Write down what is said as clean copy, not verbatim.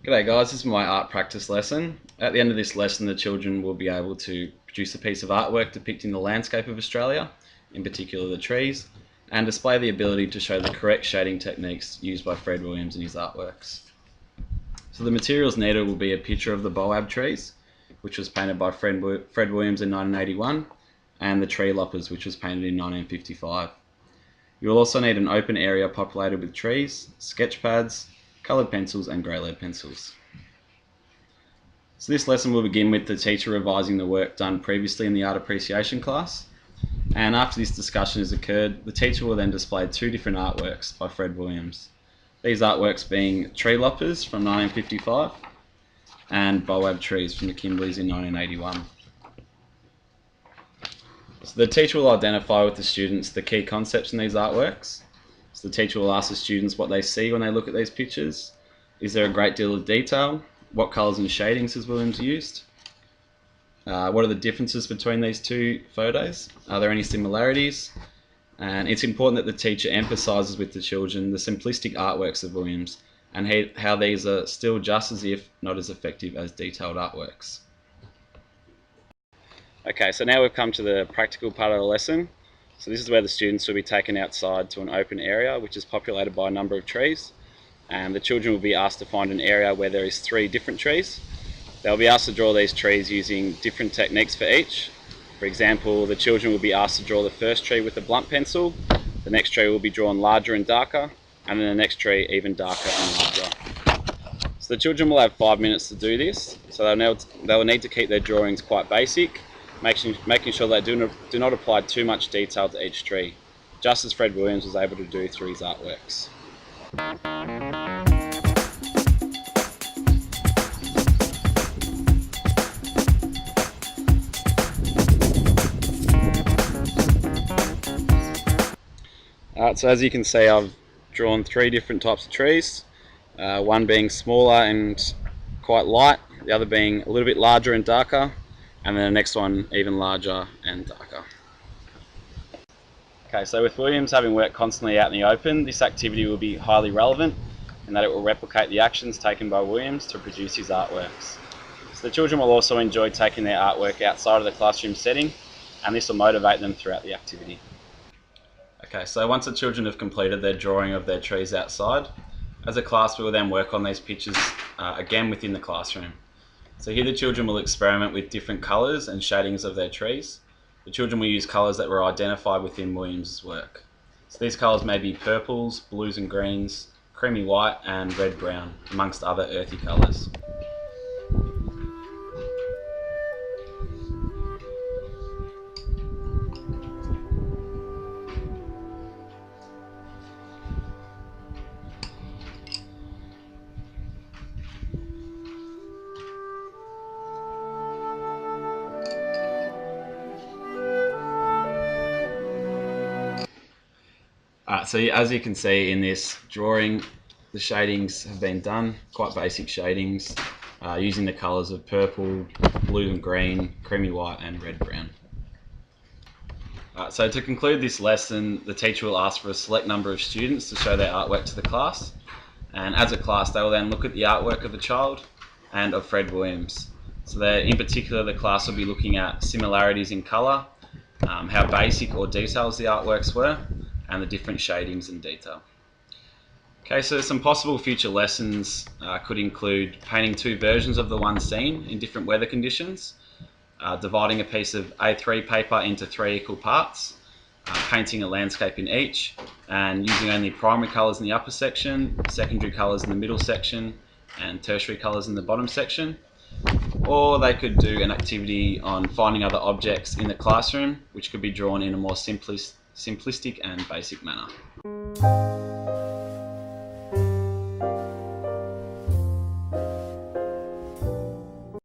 G'day guys, this is my art practice lesson. At the end of this lesson, the children will be able to produce a piece of artwork depicting the landscape of Australia, in particular the trees, and display the ability to show the correct shading techniques used by Fred Williams in his artworks. So the materials needed will be a picture of the boab trees, which was painted by Fred Williams in 1981, and the tree loppers, which was painted in 1955. You will also need an open area populated with trees, sketch pads, coloured pencils and grey lead pencils. So this lesson will begin with the teacher revising the work done previously in the art appreciation class, and after this discussion has occurred, the teacher will then display two different artworks by Fred Williams. These artworks being tree loppers from 1955 and boab trees from the Kimbleys in 1981. So the teacher will identify with the students the key concepts in these artworks. So the teacher will ask the students what they see when they look at these pictures. Is there a great deal of detail? What colours and shadings has Williams used? What are the differences between these two photos? Are there any similarities? And it's important that the teacher emphasises with the children the simplistic artworks of Williams and how these are still just as if not as effective as detailed artworks. Okay, so now we've come to the practical part of the lesson. So this is where the students will be taken outside to an open area which is populated by a number of trees, and the children will be asked to find an area where there is 3 different trees. They'll be asked to draw these trees using different techniques for each. For example, the children will be asked to draw the first tree with a blunt pencil, the next tree will be drawn larger and darker, and then the next tree even darker and larger. So the children will have 5 minutes to do this, so they'll need to keep their drawings quite basic, making sure they do not apply too much detail to each tree, just as Fred Williams was able to do through his artworks. Alright, so as you can see, I've drawn 3 different types of trees, one being smaller and quite light, the other being a little bit larger and darker, and then the next one even larger and darker. Okay, so with Williams having worked constantly out in the open, this activity will be highly relevant in that it will replicate the actions taken by Williams to produce his artworks. So the children will also enjoy taking their artwork outside of the classroom setting, and this will motivate them throughout the activity. Okay, so once the children have completed their drawing of their trees outside, as a class we will then work on these pictures again within the classroom. So here the children will experiment with different colours and shadings of their trees. The children will use colours that were identified within Williams' work. So these colours may be purples, blues and greens, creamy white and red-brown, amongst other earthy colours. So as you can see in this drawing, the shadings have been done, quite basic shadings, using the colours of purple, blue and green, creamy white and red-brown. So to conclude this lesson, the teacher will ask for a select number of students to show their artwork to the class, and as a class they will then look at the artwork of the child and of Fred Williams. So in particular the class will be looking at similarities in colour, how basic or detailed the artworks were, and the different shadings and detail. Okay, so some possible future lessons could include painting 2 versions of the one scene in different weather conditions, dividing a piece of A3 paper into 3 equal parts, painting a landscape in each, and using only primary colours in the upper section, secondary colours in the middle section, and tertiary colours in the bottom section. Or they could do an activity on finding other objects in the classroom, which could be drawn in a more simplistic and basic manner.